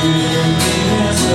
나를 위해서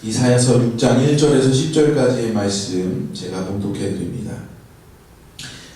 이사야서 6장 1절에서 10절까지의 말씀 제가 봉독해 드립니다.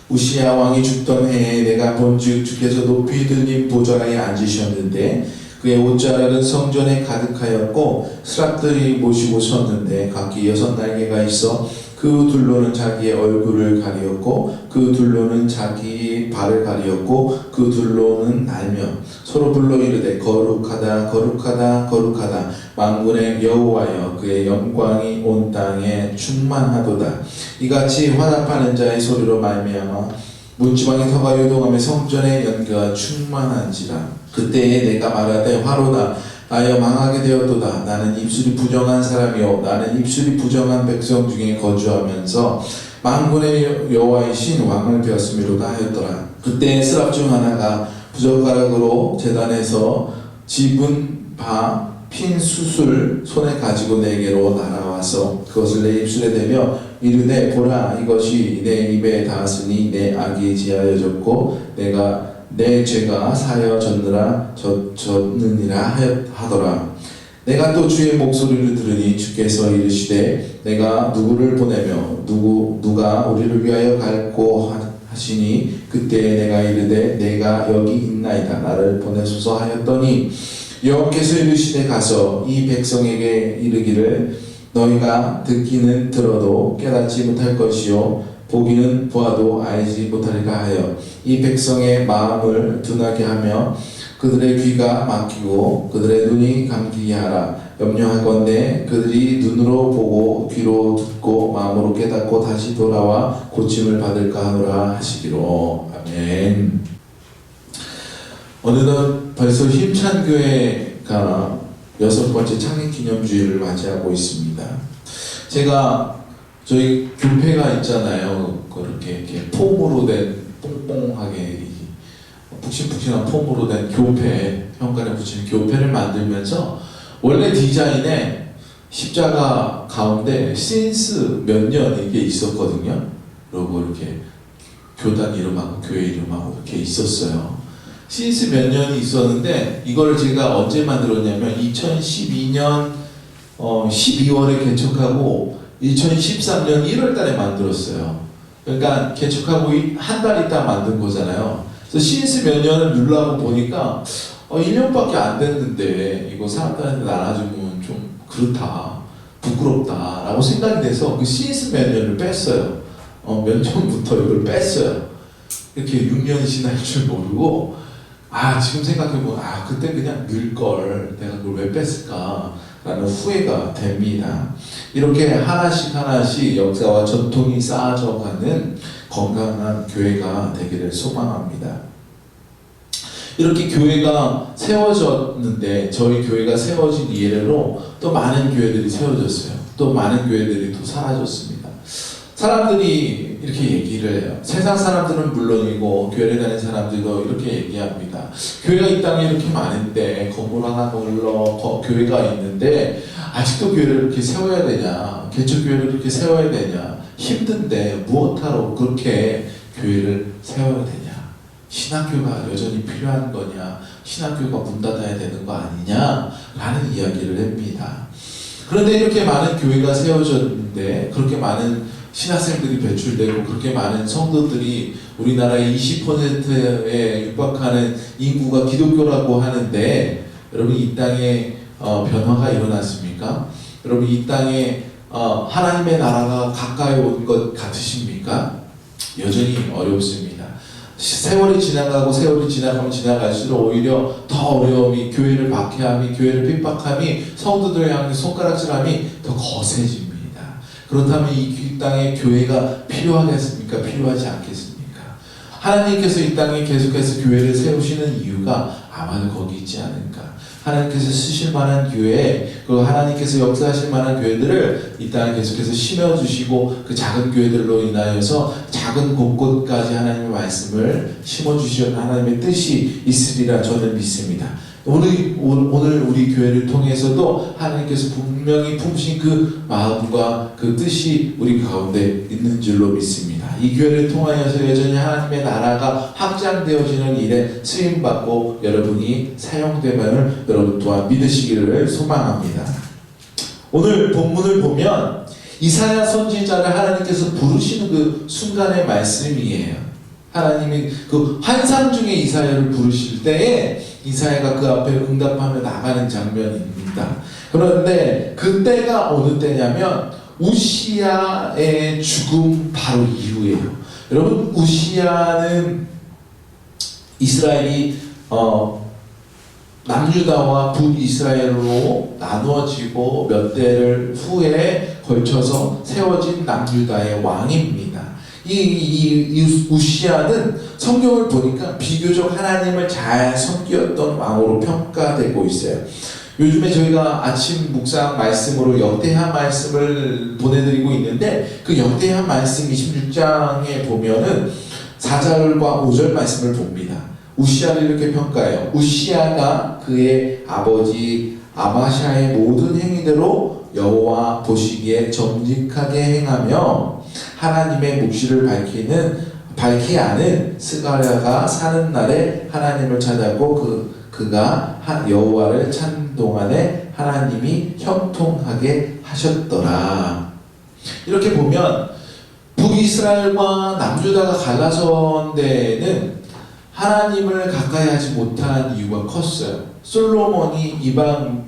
우시야 왕이 죽던 해에 내가 본즉 주께서 높이 드신 보좌에 앉으셨는데 그의 옷자락은 성전에 가득하였고 스랍들이 모시고 섰는데 각기 6날개가 있어 그 둘로는 자기의 얼굴을 가리었고 그 둘로는 자기 발을 가리었고 그 둘로는 날며 서로 불러 이르되 거룩하다 거룩하다 거룩하다 만군의 여호와여 그의 영광이 온 땅에 충만하도다. 이같이 화답하는 자의 소리로 말미암아 문지방의 터가 요동하며 성전의 연기가 충만한지라. 그때에 내가 말하되 화로다 나여 망하게 되었도다. 나는 입술이 부정한 사람이요 나는 입술이 부정한 백성 중에 거주하면서 만군의 여호와이신 왕을 배웠음이로다 하였더라. 그때 스랍 중 하나가 부젓가락으로 제단에서 집은 바 핀 숯을 손에 가지고 내게로 날아와서 그것을 내 입술에 대며 이르되 보라 이것이 내 입에 닿았으니 내 악이 지하여졌고 내가 내 죄가 사여졌느니라 하더라. 내가 또 주의 목소리를 들으니 주께서 이르시되 내가 누구를 보내며 누가 우리를 위하여 갈고 하시니 그때 내가 이르되 내가 여기 있나이다 나를 보내소서 하였더니 여호와께서 이르시되 가서 이 백성에게 이르기를 너희가 듣기는 들어도 깨닫지 못할 것이요 보기는 보아도 알지 못하리라 하여 이 백성의 마음을 둔하게 하며 그들의 귀가 막히고 그들의 눈이 감기게 하라. 염려하건대 그들이 눈으로 보고 귀로 듣고 마음으로 깨닫고 다시 돌아와 고침을 받을까 하노라 하시기로. 아멘. 어느덧 벌써 힘찬 교회가 6번째 창립기념주일을 맞이하고 있습니다. 제가 저희 교패가 있잖아요. 그렇게 폼으로 된 뽕뽕하게 푹신푹신한 폼으로 된 교패, 현관에 붙이는 교패를 만들면서 원래 디자인에 십자가 가운데 신스 몇 년 이게 있었거든요. 그리고 이렇게 교단 이름하고 교회 이름하고 이렇게 있었어요. 신스 몇 년이 있었는데 이걸 제가 언제 만들었냐면 2012년 12월에 개척하고 2013년 1월 달에 만들었어요. 그러니까 개척하고 한 달 있다 만든 거잖아요. 그래서 신스 몇 년을 누르고 보니까 1년밖에 안 됐는데 이거 사람들한테 나눠주면 좀 그렇다, 부끄럽다 라고 생각이 돼서 그 신스 몇 년을 뺐어요. 몇 년부터 이걸 뺐어요. 이렇게 6년이 지날 줄 모르고 지금 생각해보면 그때 그냥 늘걸 내가 그걸 왜 뺐을까 라는 후회가 됩니다. 이렇게 하나씩 역사와 전통이 쌓아져가는 건강한 교회가 되기를 소망합니다. 이렇게 교회가 세워졌는데 저희 교회가 세워진 이래로 또 많은 교회들이 세워졌어요. 또 많은 교회들이 또 사라졌습니다. 사람들이 이렇게 얘기를 해요. 세상 사람들은 물론이고 교회를 다니는 사람들도 이렇게 얘기합니다. 교회가 이 땅에 이렇게 많은데 건물 하나 걸러 교회가 있는데 아직도 교회를 이렇게 세워야 되냐, 개척교회를 이렇게 세워야 되냐, 힘든데 무엇하러 그렇게 교회를 세워야 되냐, 신학교가 여전히 필요한 거냐, 신학교가 문 닫아야 되는 거 아니냐 라는 이야기를 합니다. 그런데 이렇게 많은 교회가 세워졌는데 그렇게 많은 신학생들이 배출되고 그렇게 많은 성도들이 우리나라의 20%에 육박하는 인구가 기독교라고 하는데 여러분 이 땅에 변화가 일어났습니까? 여러분 이 땅에 하나님의 나라가 가까이 온 것 같으십니까? 여전히 어렵습니다. 세월이 지나가고 세월이 지나가면 지나갈수록 오히려 더 어려움이, 교회를 박해함이, 교회를 핍박함이, 성도들을 향해 손가락질함이 더 거세집니다. 그렇다면 이 땅에 교회가 필요하겠습니까? 필요하지 않겠습니까? 하나님께서 이 땅에 계속해서 교회를 세우시는 이유가 아마도 거기 있지 않을까. 하나님께서 쓰실 만한 교회, 그리고 하나님께서 역사하실 만한 교회들을 이 땅에 계속해서 심어주시고 그 작은 교회들로 인하여서 작은 곳곳까지 하나님의 말씀을 심어주시는 하나님의 뜻이 있으리라 저는 믿습니다. 오늘 우리 교회를 통해서도 하나님께서 분명히 품으신 그 마음과 그 뜻이 우리 가운데 있는 줄로 믿습니다. 이 교회를 통하여서 여전히 하나님의 나라가 확장되어지는 일에 쓰임받고 여러분이 사용됨을 여러분 또한 믿으시기를 소망합니다. 오늘 본문을 보면 이사야 선지자를 하나님께서 부르시는 그 순간의 말씀이에요. 하나님이 그 환상 중에 이사야를 부르실 때에 이사야가 그 앞에 응답하며 나가는 장면입니다. 그런데 그때가 어느 때냐면 우시야의 죽음 바로 이후예요. 여러분, 우시야는 이스라엘이 남유다와 북이스라엘로 나누어지고 몇 대를 후에 걸쳐서 세워진 남유다의 왕입니다. 이 우시야는 성경을 보니까 비교적 하나님을 잘 섬겼던 왕으로 평가되고 있어요. 요즘에 저희가 아침 묵상 말씀으로 역대하 말씀을 보내드리고 있는데 그 역대하 말씀 26장에 보면은 4절과 5절 말씀을 봅니다. 우시야를 이렇게 평가해요. 우시야가 그의 아버지 아바샤의 모든 행위대로 여호와 보시기에 정직하게 행하며 하나님의 묵시를 밝히 아는 스가랴가 사는 날에 하나님을 찾았고 그가 여호와를 찾는 동안에 하나님이 형통하게 하셨더라. 이렇게 보면 북이스라엘과 남유다가 갈라선 데에는 하나님을 가까이 하지 못한 이유가 컸어요. 솔로몬이 이방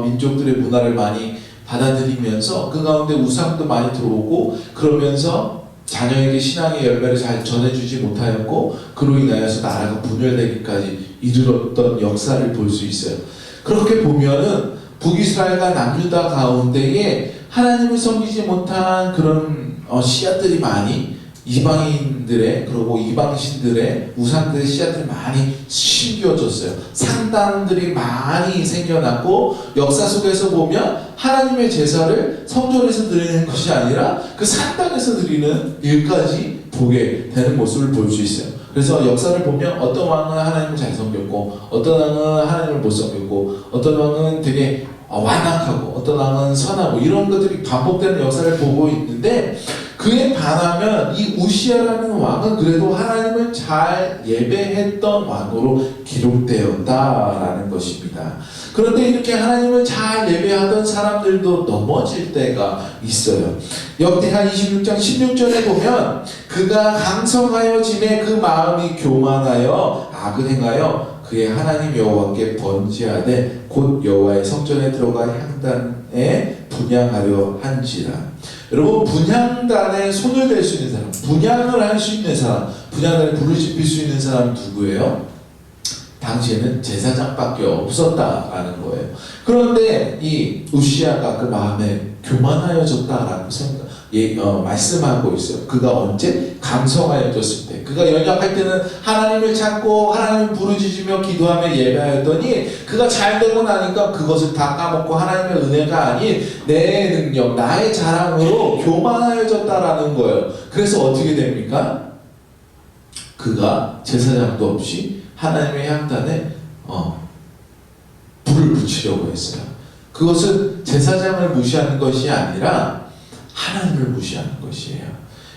민족들의 문화를 많이 받아들이면서 그 가운데 우상도 많이 들어오고 그러면서 자녀에게 신앙의 열매를 잘 전해주지 못하였고 그로 인하여서 나라가 분열되기까지 이르렀던 역사를 볼 수 있어요. 그렇게 보면은 북이스라엘과 남유다 가운데에 하나님을 섬기지 못한 그런 씨앗들이 많이 이방인들의 그리고 이방신들의 우상들의 씨앗들이 많이 심겨졌어요. 상당들이 많이 생겨났고 역사 속에서 보면 하나님의 제사를 성전에서 드리는 것이 아니라 그 산당에서 드리는 일까지 보게 되는 모습을 볼 수 있어요. 그래서 역사를 보면 어떤 왕은 하나님을 잘 섬겼고 어떤 왕은 하나님을 못 섬겼고 어떤 왕은 되게 완악하고 어떤 왕은 선하고 이런 것들이 반복되는 역사를 보고 있는데 그에 반하면 이 우시야라는 왕은 그래도 하나님을 잘 예배했던 왕으로 기록되었다라는 것입니다. 그런데 이렇게 하나님을 잘 예배하던 사람들도 넘어질 때가 있어요. 역대하 26장 16절에 보면 그가 강성하여짐에 그 마음이 교만하여 악을 행하여 그의 하나님 여호와께 번제하되 곧 여호와의 성전에 들어가 향단에 분향하려 한지라. 여러분, 분향단에 손을 댈 수 있는 사람, 분향을 할 수 있는 사람, 분향단에 불을 지필 수 있는 사람 누구예요? 당시에는 제사장밖에 없었다라는 거예요. 그런데 이 우시야가 그 마음에 교만하여졌다라고 말씀하고 있어요. 그가 언제? 강성하여졌을 때. 그가 연약할 때는 하나님을 찾고 하나님을 부르짖으며 기도하며 예배하였더니 그가 잘 되고 나니까 그것을 다 까먹고 하나님의 은혜가 아닌 내 능력, 나의 자랑으로 교만하여졌다라는 거예요. 그래서 어떻게 됩니까? 그가 제사장도 없이 하나님의 향단에 불을 붙이려고 했어요. 그것은 제사장을 무시하는 것이 아니라 하나님을 무시하는 것이에요.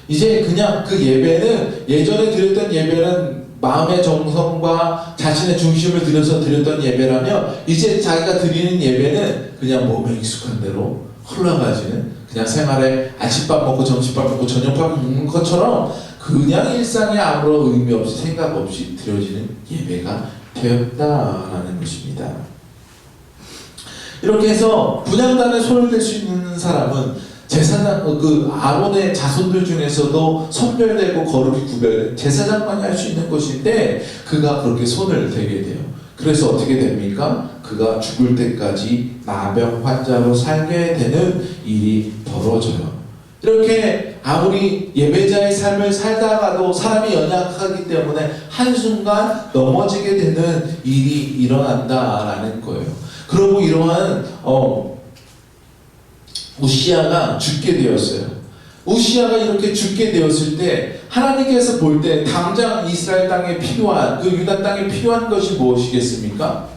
이제 그냥 그 예배는 예전에 드렸던 예배는 마음의 정성과 자신의 중심을 들여서 드렸던 예배라면 이제 자기가 드리는 예배는 그냥 몸에 익숙한 대로 흘러가지는 그냥 생활에 아침밥 먹고 점심밥 먹고 저녁밥 먹는 것처럼 그냥 일상에 아무런 의미 없이 생각 없이 드려지는 예배가 되었다라는 것입니다. 이렇게 해서 분향단에 손을 댈 수 있는 사람은 제사장, 그 아론의 자손들 중에서도 선별되고 거룩이 구별된 제사장만이 할 수 있는 것인데 그가 그렇게 손을 대게 돼요. 그래서 어떻게 됩니까? 그가 죽을 때까지 나병 환자로 살게 되는 일이 벌어져요. 이렇게 아무리 예배자의 삶을 살다가도 사람이 연약하기 때문에 한순간 넘어지게 되는 일이 일어난다라는 거예요. 그러고 이러한 우시야가 죽게 되었어요. 우시야가 이렇게 죽게 되었을 때 하나님께서 볼 때 당장 이스라엘 땅에 필요한, 그 유다 땅에 필요한 것이 무엇이겠습니까?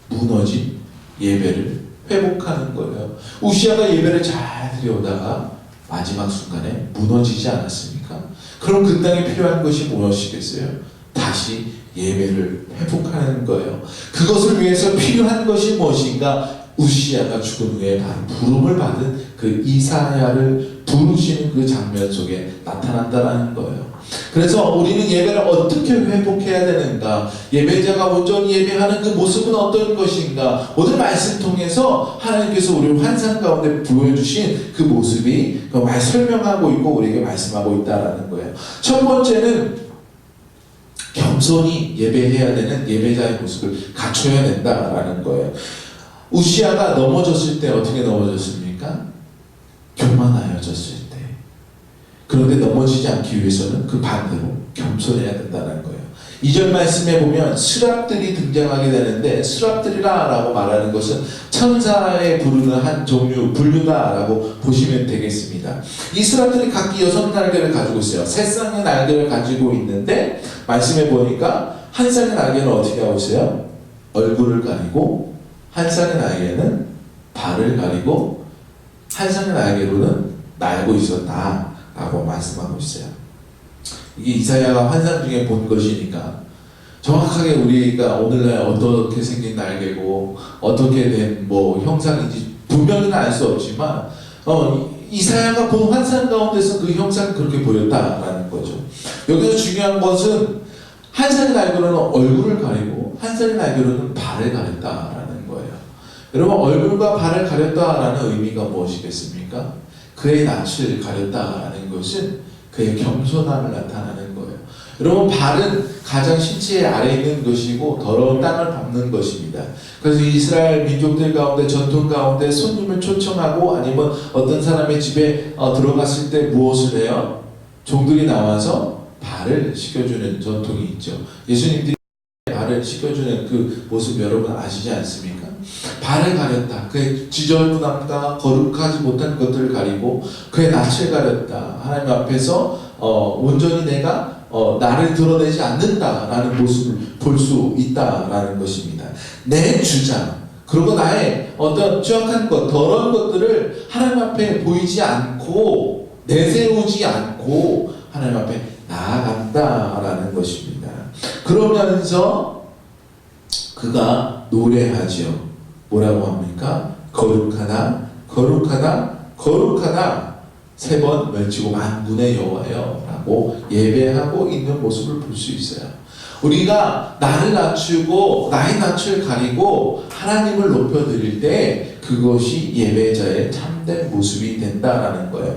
무너진 예배를 회복하는 거예요. 우시야가 예배를 잘 드려오다가 마지막 순간에 무너지지 않았습니까? 그럼 그 땅에 필요한 것이 무엇이겠어요? 다시 예배를 회복하는 거예요. 그것을 위해서 필요한 것이 무엇인가? 우시야가 죽은 후에 바로 부름을 받은 그 이사야를 부르시는 그 장면 속에 나타난다는 거예요. 그래서 우리는 예배를 어떻게 회복해야 되는가? 예배자가 온전히 예배하는 그 모습은 어떤 것인가? 오늘 말씀 통해서 하나님께서 우리를 환상 가운데 보여주신 그 모습이 설명하고 있고 우리에게 말씀하고 있다는 거예요. 첫 번째는 겸손히 예배해야 되는 예배자의 모습을 갖춰야 된다라는 거예요. 우시야가 넘어졌을 때 어떻게 넘어졌습니까? 교만하여졌을 때. 그런데 넘어지지 않기 위해서는 그 반대로 겸손해야 된다는 거예요. 2절 말씀에 보면 스랍들이 등장하게 되는데, 스랍들이라 라고 말하는 것은 천사에 부르는 한 종류 분류다라고 보시면 되겠습니다. 이 스랍들이 각기 6날개를 가지고 있어요. 세 쌍의 날개를 가지고 있는데, 말씀해 보니까 한 쌍의 날개는 어떻게 하고 있어요? 얼굴을 가리고, 한 쌍의 날개는 발을 가리고, 한 쌍의 날개로는 날고 있었다라고 말씀하고 있어요. 이게 이사야가 환상 중에 본 것이니까 정확하게 우리가 오늘날 어떻게 생긴 날개고 어떻게 된 형상인지 분명히는 알 수 없지만 이사야가 본 환상 가운데서 그 형상이 그렇게 보였다라는 거죠. 여기서 중요한 것은 한 쌍의 날개로는 얼굴을 가리고 한 쌍의 날개로는 발을 가렸다라는 거예요. 여러분, 얼굴과 발을 가렸다라는 의미가 무엇이겠습니까? 그의 낯을 가렸다라는 것은 그의 겸손함을 나타나는 거예요. 여러분, 발은 가장 신체 아래에 있는 것이고 더러운 땅을 밟는 것입니다. 그래서 이스라엘 민족들 가운데 전통 가운데 손님을 초청하고 아니면 어떤 사람의 집에 들어갔을 때 무엇을 해요? 종들이 나와서 발을 씻겨주는 전통이 있죠. 예수님들이 발을 씻겨주는 그 모습 여러분 아시지 않습니까? 발을 가렸다. 그의 지저분함과 거룩하지 못한 것들을 가리고 그의 낯을 가렸다. 하나님 앞에서 온전히 내가 나를 드러내지 않는다라는 모습을 볼 수 있다라는 것입니다. 내 주장, 그리고 나의 어떤 취약한 것, 더러운 것들을 하나님 앞에 보이지 않고 내세우지 않고 하나님 앞에 나아간다라는 것입니다. 그러면서 그가 노래하지요. 뭐라고 합니까? 거룩하다, 거룩하다, 거룩하다 3번 외치고 만군의 여호와여 라고 예배하고 있는 모습을 볼 수 있어요. 우리가 나를 낮추고 나의 낯을 가리고 하나님을 높여드릴 때 그것이 예배자의 참된 모습이 된다라는 거예요.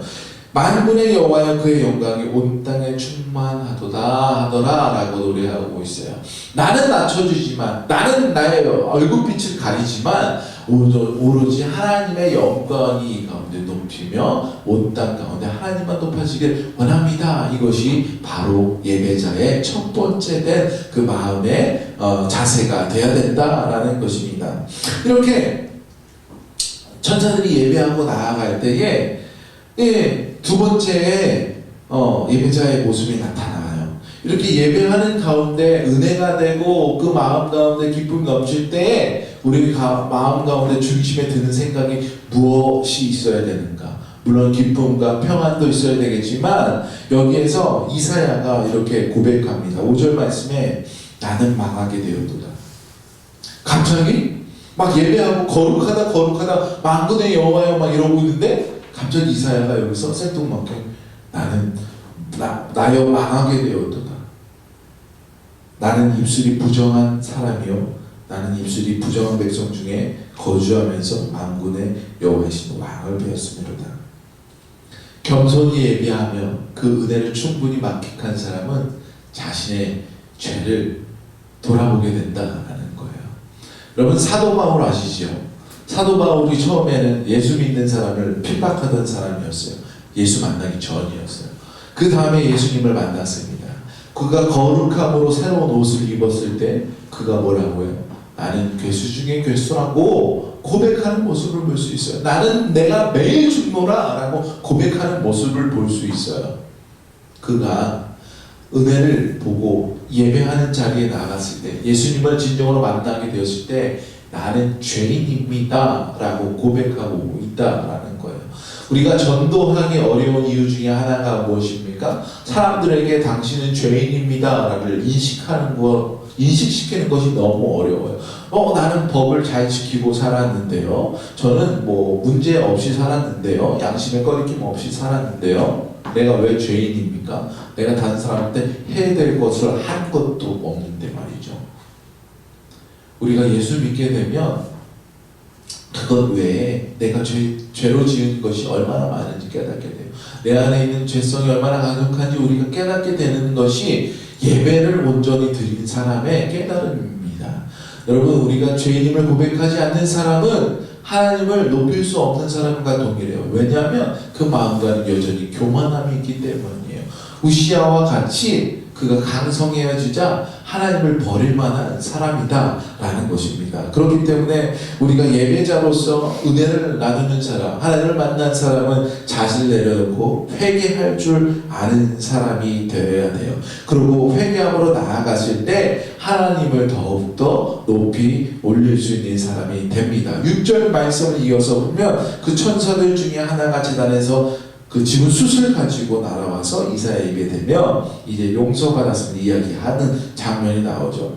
만군의 여호와여 그의 영광이 온 땅에 충만하도다 하더라 라고 노래하고 있어요. 나는 낮춰주지만, 나는 나의 얼굴빛을 가리지만 오로지 하나님의 영광이 가운데 높이며 온 땅 가운데 하나님만 높아지길 원합니다. 이것이 바로 예배자의 첫 번째 된 그 마음의 자세가 되어야 된다라는 것입니다. 이렇게 천사들이 예배하고 나아갈 때에 두 번째 예배자의 모습이 나타나요. 이렇게 예배하는 가운데 은혜가 되고 그 마음 가운데 기쁨이 넘칠 때에 우리 마음 가운데 중심에 드는 생각이 무엇이 있어야 되는가? 물론 기쁨과 평안도 있어야 되겠지만 여기에서 이사야가 이렇게 고백합니다. 5절 말씀에 나는 망하게 되었도다. 갑자기 막 예배하고 거룩하다 거룩하다 만군의 여호와여 막 이러고 있는데 갑자기 이사야가 여기서 생뚱맞게 나여 망하게 되었도다. 나는 입술이 부정한 사람이요 나는 입술이 부정한 백성 중에 거주하면서 만군의 여호와이신 왕을 배웠음이로다. 겸손히 예비하며 그 은혜를 충분히 만끽한 사람은 자신의 죄를 돌아보게 된다는 거예요. 여러분, 사도 바울 아시죠? 사도 바울이 처음에는 예수 믿는 사람을 핍박하던 사람이었어요. 예수 만나기 전이었어요. 그 다음에 예수님을 만났습니다. 그가 거룩함으로 새로운 옷을 입었을 때 그가 뭐라고 해요? 나는 괴수 중에 괴수라고 고백하는 모습을 볼 수 있어요. 나는 내가 매일 죽노라 라고 고백하는 모습을 볼 수 있어요. 그가 은혜를 보고 예배하는 자리에 나갔을 때, 예수님을 진정으로 만나게 되었을 때 나는 죄인입니다 라고 고백하고 있다라는 거예요. 우리가 전도하기 어려운 이유 중에 하나가 무엇입니까? 사람들에게 당신은 죄인입니다 라를 인식시키는 것이 너무 어려워요. 나는 법을 잘 지키고 살았는데요. 저는 문제 없이 살았는데요. 양심에 꺼리낌 없이 살았는데요. 내가 왜 죄인입니까? 내가 다른 사람한테 해야 될 것을 한 것도 없는데 말이죠. 우리가 예수 믿게 되면 그것 외에 내가 죄로 지은 것이 얼마나 많은지 깨닫게 돼요. 내 안에 있는 죄성이 얼마나 강력한지 우리가 깨닫게 되는 것이 예배를 온전히 드린 사람의 깨달음입니다. 여러분, 우리가 죄인임을 고백하지 않는 사람은 하나님을 높일 수 없는 사람과 동일해요. 왜냐하면 그 마음과는 여전히 교만함이 있기 때문이에요. 우시야와 같이 그가 강성해지자 하나님을 버릴 만한 사람이다 라는 것입니다. 그렇기 때문에 우리가 예배자로서 은혜를 나누는 사람, 하나님을 만난 사람은 자신을 내려놓고 회개할 줄 아는 사람이 되어야 돼요. 그리고 회개함으로 나아갔을 때 하나님을 더욱더 높이 올릴 수 있는 사람이 됩니다. 6절 말씀을 이어서 보면 그 천사들 중에 하나가 제단에서 그 지문 숯을 가지고 날아와서 이사야의 입에 대면 이제 용서받았음을 이야기하는 장면이 나오죠.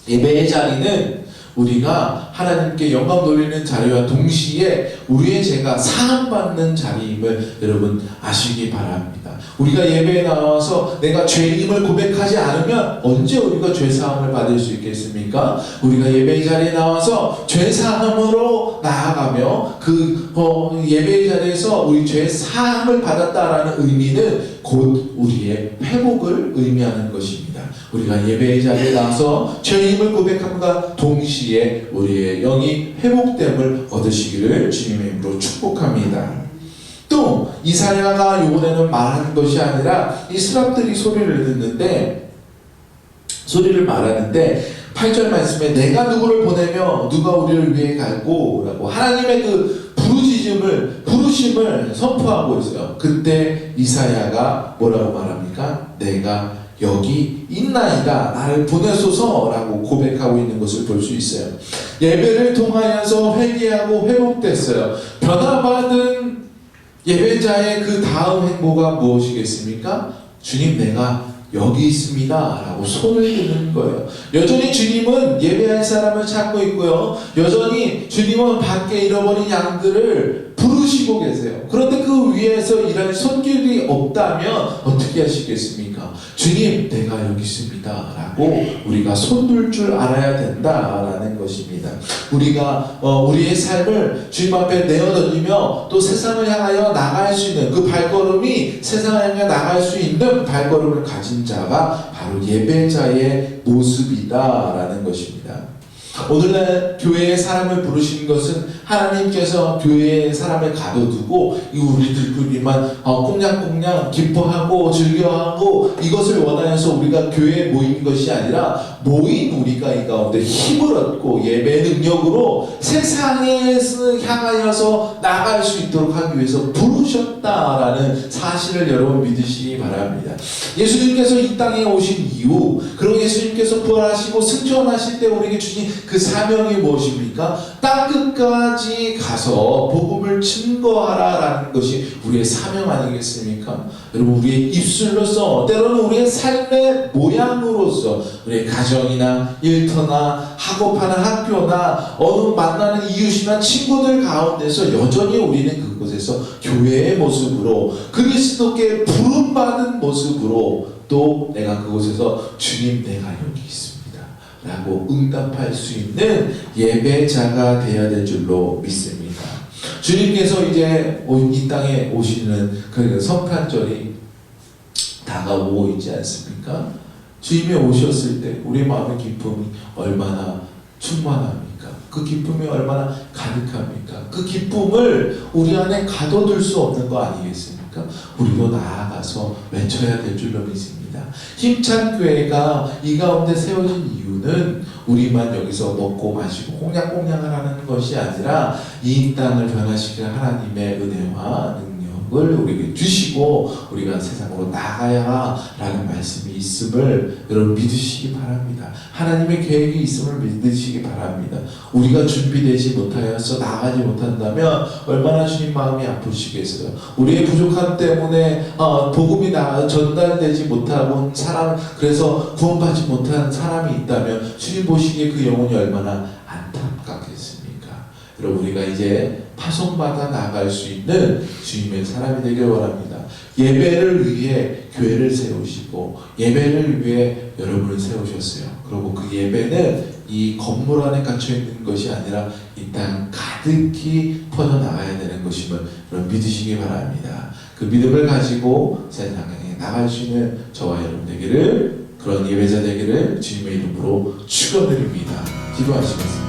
예배의 자리는 우리가 하나님께 영광 돌리는 자리와 동시에 우리의 죄가 사함받는 자리임을 여러분 아시기 바랍니다. 우리가 예배에 나와서 내가 죄인임을 고백하지 않으면 언제 우리가 죄사함을 받을 수 있겠습니까? 우리가 예배의 자리에 나와서 죄사함으로 나아가며 그 예배의 자리에서 우리 죄사함을 받았다라는 의미는 곧 우리의 회복을 의미하는 것입니다. 우리가 예배의 자리에 나와서 죄인임을 고백함과 동시에 우리의 영이 회복됨을 얻으시기를 주님의 이름으로 축복합니다. 또 이사야가 이번에는 말하는 것이 아니라 이 스랍들이 소리를 말하는데 8절 말씀에 내가 누구를 보내며 누가 우리를 위해 갈고 라고 하나님의 그 부르심을 선포하고 있어요. 그때 이사야가 뭐라고 말합니까? 내가 여기 있나이다, 나를 보내소서 라고 고백하고 있는 것을 볼 수 있어요. 예배를 통하여서 회개하고 회복됐어요. 변화받은 예배자의 그 다음 행보가 무엇이겠습니까? 주님, 내가 여기 있습니다 라고 손을 드는 거예요. 여전히 주님은 예배할 사람을 찾고 있고요. 여전히 주님은 밖에 잃어버린 양들을 부르시고 계세요. 그런데 그 위에서 일할 손길이 없다면 어떻게 하시겠습니까? 주님, 내가 여기 있습니다 라고 우리가 손들 줄 알아야 된다라는 것입니다. 우리가 우리의 삶을 주님 앞에 내어던지며 또 세상을 향하여 나갈 수 있는 그 발걸음이 세상을 향해 나갈 수 있는 발걸음을 가진 자가 바로 예배자의 모습이다라는 것입니다. 오늘날 교회에 사람을 부르신 것은 하나님께서 교회에 사람을 가둬두고 우리들끼리만 꽁냥꽁냥 기뻐하고 즐겨하고 이것을 원하여서 우리가 교회에 모인 것이 아니라 모인 우리가 이 가운데 힘을 얻고 예배 능력으로 세상에 향하여서 나갈 수 있도록 하기 위해서 부르셨다라는 사실을 여러분 믿으시기 바랍니다. 예수님께서 이 땅에 오신 이후, 그리고 예수님께서 부활하시고 승천하실 때 우리에게 주신 그 사명이 무엇입니까? 땅끝까지 가서 복음을 증거하라라는 것이 우리의 사명 아니겠습니까? 여러분, 우리의 입술로서, 때로는 우리의 삶의 모양으로서, 우리의 가정이나 일터나 학업하는 학교나 어느 만나는 이웃이나 친구들 가운데서 여전히 우리는 그곳에서 교회의 모습으로, 그리스도께 부름받은 모습으로 또 내가 그곳에서 주님, 내가 여기 있습니다 라고 응답할 수 있는 예배자가 되어야 될 줄로 믿습니다. 주님께서 이제 이 땅에 오시는 그 성탄절이 다가오고 있지 않습니까? 주님이 오셨을 때 우리 마음의 기쁨이 얼마나 충만합니까? 그 기쁨이 얼마나 가득합니까? 그 기쁨을 우리 안에 가둬둘 수 없는 거 아니겠습니까? 우리도 나아가서 외쳐야 될 줄로 믿습니다. 있습니다. 힘찬 교회가 이 가운데 세워진 이유는 우리만 여기서 먹고 마시고 꽁냥꽁냥을 하는 것이 아니라 이 땅을 변화시킬 하나님의 은혜와 능력을 우리에게 주시고 우리가 세상으로 나가야 라는 말씀이 있음을 여러분 믿으시기 바랍니다. 하나님의 계획이 있음을 믿으시기 바랍니다. 우리가 준비되지 못하여서 나가지 못한다면 얼마나 주님 마음이 아프시겠어요. 우리의 부족함 때문에 복음이 전달되지 못하고 사람, 그래서 구원받지 못한 사람이 있다면 주님 보시기에 그 영혼이 얼마나 안타깝겠습니까? 여러분, 우리가 이제 파송받아 나갈 수 있는 주님의 사람이 되길 원합니다. 예배를 위해 교회를 세우시고 예배를 위해 여러분을 세우셨어요. 그리고 그 예배는 이 건물 안에 갇혀 있는 것이 아니라 이 땅 가득히 퍼져나가야 되는 것임을 여러분 믿으시기 바랍니다. 그 믿음을 가지고 세상에 나갈 수 있는 저와 여러분 되기를, 그런 예배자 되기를 주님의 이름으로 축원드립니다. 기도하시겠습니다.